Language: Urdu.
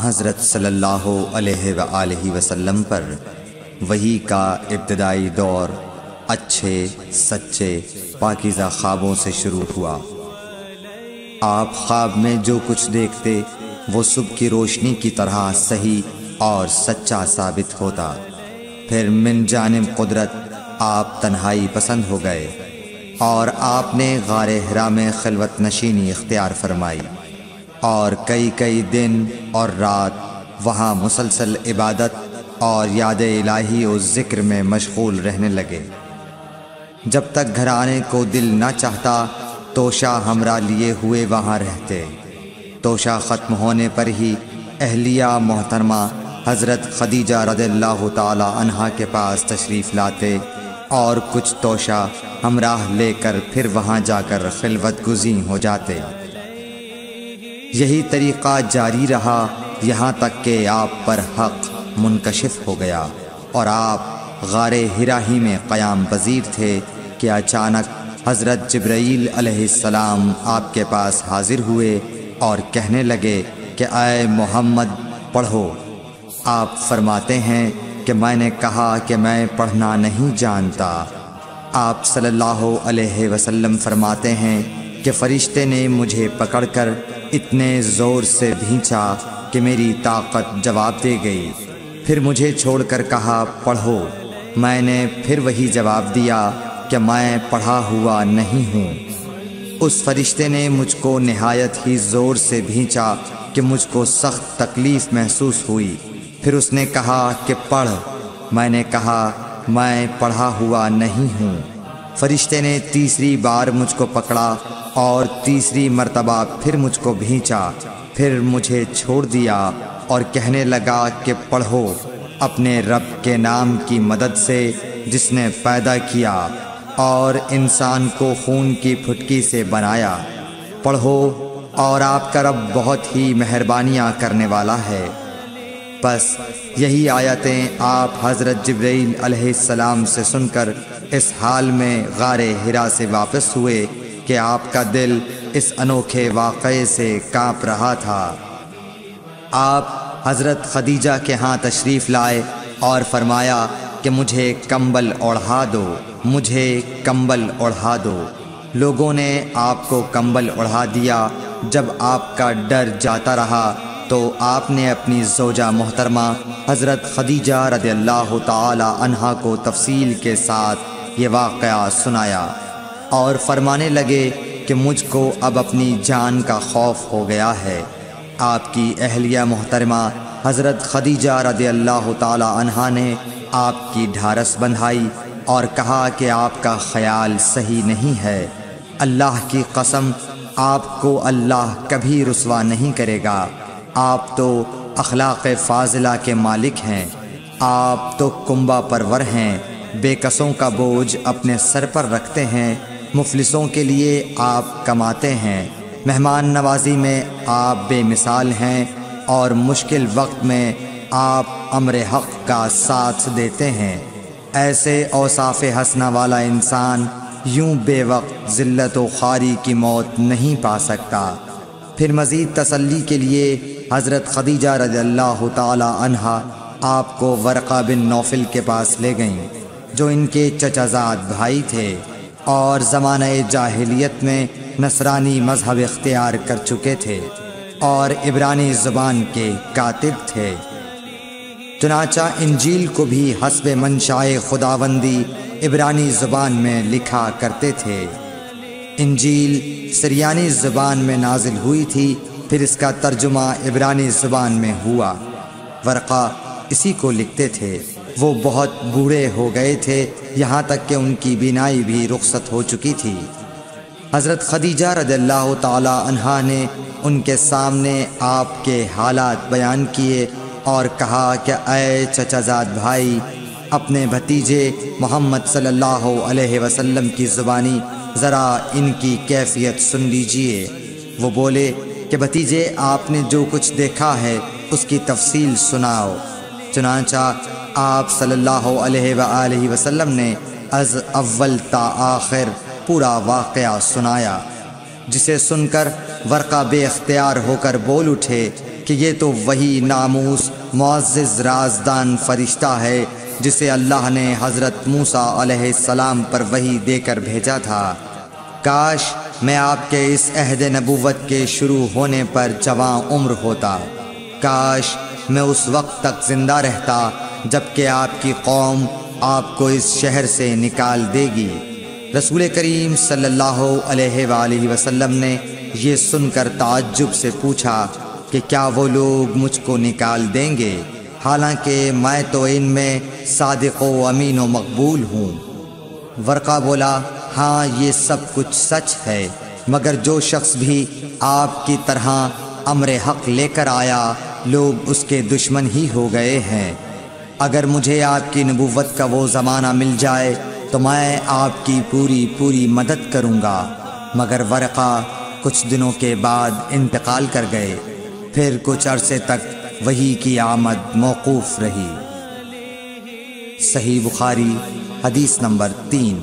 حضرت صلی اللہ علیہ وآلہ وسلم پر وحی کا ابتدائی دور اچھے سچے پاکیزہ خوابوں سے شروع ہوا۔ آپ خواب میں جو کچھ دیکھتے وہ صبح کی روشنی کی طرح صحیح اور سچا ثابت ہوتا۔ پھر من جانب قدرت آپ تنہائی پسند ہو گئے اور آپ نے غار حرا میں خلوت نشینی اختیار فرمائی اور کئی دن اور رات وہاں مسلسل عبادت اور یاد الہی و ذکر میں مشغول رہنے لگے۔ جب تک گھر آنے کو دل نہ چاہتا توشہ ہمراہ لیے ہوئے وہاں رہتے۔ توشہ ختم ہونے پر ہی اہلیہ محترمہ حضرت خدیجہ رضی اللہ تعالی عنہا کے پاس تشریف لاتے اور کچھ توشہ ہمراہ لے کر پھر وہاں جا کر خلوت گزین ہو جاتے۔ یہی طریقہ جاری رہا یہاں تک کہ آپ پر حق منکشف ہو گیا اور آپ غار حرا ہی میں قیام پذیر تھے کہ اچانک حضرت جبرائیل علیہ السلام آپ کے پاس حاضر ہوئے اور کہنے لگے کہ اے محمد پڑھو۔ آپ فرماتے ہیں کہ میں نے کہا کہ میں پڑھنا نہیں جانتا۔ آپ صلی اللہ علیہ وسلم فرماتے ہیں کہ فرشتے نے مجھے پکڑ کر اتنے زور سے بھینچا کہ میری طاقت جواب دے گئی۔ پھر مجھے چھوڑ کر کہا پڑھو۔ میں نے پھر وہی جواب دیا کہ میں پڑھا ہوا نہیں ہوں۔ اس فرشتے نے مجھ کو نہایت ہی زور سے بھینچا کہ مجھ کو سخت تکلیف محسوس ہوئی۔ پھر اس نے کہا کہ پڑھ۔ میں نے کہا میں پڑھا ہوا نہیں ہوں۔ فرشتے نے تیسری بار مجھ کو پکڑا اور تیسری مرتبہ پھر مجھ کو بھینچا۔ پھر مجھے چھوڑ دیا اور کہنے لگا کہ پڑھو اپنے رب کے نام کی مدد سے جس نے پیدا کیا اور انسان کو خون کی پھٹکی سے بنایا۔ پڑھو اور آپ کا رب بہت ہی مہربانیاں کرنے والا ہے۔ بس یہی آیتیں آپ حضرت جبرائیل علیہ السلام سے سن کر اس حال میں غار حرا سے واپس ہوئے کہ آپ کا دل اس انوکھے واقعے سے کانپ رہا تھا۔ آپ حضرت خدیجہ کے ہاں تشریف لائے اور فرمایا کہ مجھے کمبل اوڑھا دو، مجھے کمبل اوڑھا دو۔ لوگوں نے آپ کو کمبل اوڑھا دیا۔ جب آپ کا ڈر جاتا رہا تو آپ نے اپنی زوجہ محترمہ حضرت خدیجہ رضی اللہ تعالی عنہا کو تفصیل کے ساتھ یہ واقعہ سنایا اور فرمانے لگے کہ مجھ کو اب اپنی جان کا خوف ہو گیا ہے۔ آپ کی اہلیہ محترمہ حضرت خدیجہ رضی اللہ تعالی عنہا نے آپ کی ڈھارس بندھائی اور کہا کہ آپ کا خیال صحیح نہیں ہے۔ اللہ کی قسم آپ کو اللہ کبھی رسوا نہیں کرے گا۔ آپ تو اخلاق فاضلہ کے مالک ہیں۔ آپ تو کنبہ پرور ہیں، بے کسوں کا بوجھ اپنے سر پر رکھتے ہیں، مفلسوں کے لیے آپ کماتے ہیں، مہمان نوازی میں آپ بے مثال ہیں اور مشکل وقت میں آپ امر حق کا ساتھ دیتے ہیں۔ ایسے اوصاف حسنہ والا انسان یوں بے وقت ذلت و خواری کی موت نہیں پا سکتا۔ پھر مزید تسلی کے لیے حضرت خدیجہ رضی اللہ تعالی عنہا آپ کو ورقہ بن نوفل کے پاس لے گئیں جو ان کے چچا زاد بھائی تھے اور زمانہ جاہلیت میں نصرانی مذہب اختیار کر چکے تھے اور عبرانی زبان کے کاتب تھے۔ چنانچہ انجیل کو بھی حسب منشائے خداوندی عبرانی زبان میں لکھا کرتے تھے۔ انجیل سریانی زبان میں نازل ہوئی تھی، پھر اس کا ترجمہ عبرانی زبان میں ہوا۔ ورقہ اسی کو لکھتے تھے۔ وہ بہت بوڑھے ہو گئے تھے، یہاں تک کہ ان کی بینائی بھی رخصت ہو چکی تھی۔ حضرت خدیجہ رضی اللہ تعالی عنہا نے ان کے سامنے آپ کے حالات بیان کیے اور کہا کہ اے چچا زاد بھائی، اپنے بھتیجے محمد صلی اللہ علیہ وسلم کی زبانی ذرا ان کی کیفیت سن لیجئے۔ وہ بولے کہ بھتیجے آپ نے جو کچھ دیکھا ہے اس کی تفصیل سناؤ۔ چنانچہ آپ صلی اللہ علیہ وآلہ وسلم نے از اول تا آخر پورا واقعہ سنایا، جسے سن کر ورقہ بے اختیار ہو کر بول اٹھے کہ یہ تو وہی ناموس معزز رازدان فرشتہ ہے جسے اللہ نے حضرت موسیٰ علیہ السلام پر وحی دے کر بھیجا تھا۔ کاش میں آپ کے اس عہد نبوت کے شروع ہونے پر جواں عمر ہوتا، کاش میں اس وقت تک زندہ رہتا جبکہ آپ کی قوم آپ کو اس شہر سے نکال دے گی۔ رسول کریم صلی اللہ علیہ وآلہ وسلم نے یہ سن کر تعجب سے پوچھا کہ کیا وہ لوگ مجھ کو نکال دیں گے، حالانکہ میں تو ان میں صادق و امین و مقبول ہوں؟ ورقہ بولا، ہاں یہ سب کچھ سچ ہے، مگر جو شخص بھی آپ کی طرح امر حق لے کر آیا لوگ اس کے دشمن ہی ہو گئے ہیں۔ اگر مجھے آپ کی نبوت کا وہ زمانہ مل جائے تو میں آپ کی پوری مدد کروں گا۔ مگر ورقہ کچھ دنوں کے بعد انتقال کر گئے، پھر کچھ عرصے تک وحی کی آمد موقوف رہی۔ صحیح بخاری حدیث نمبر 3۔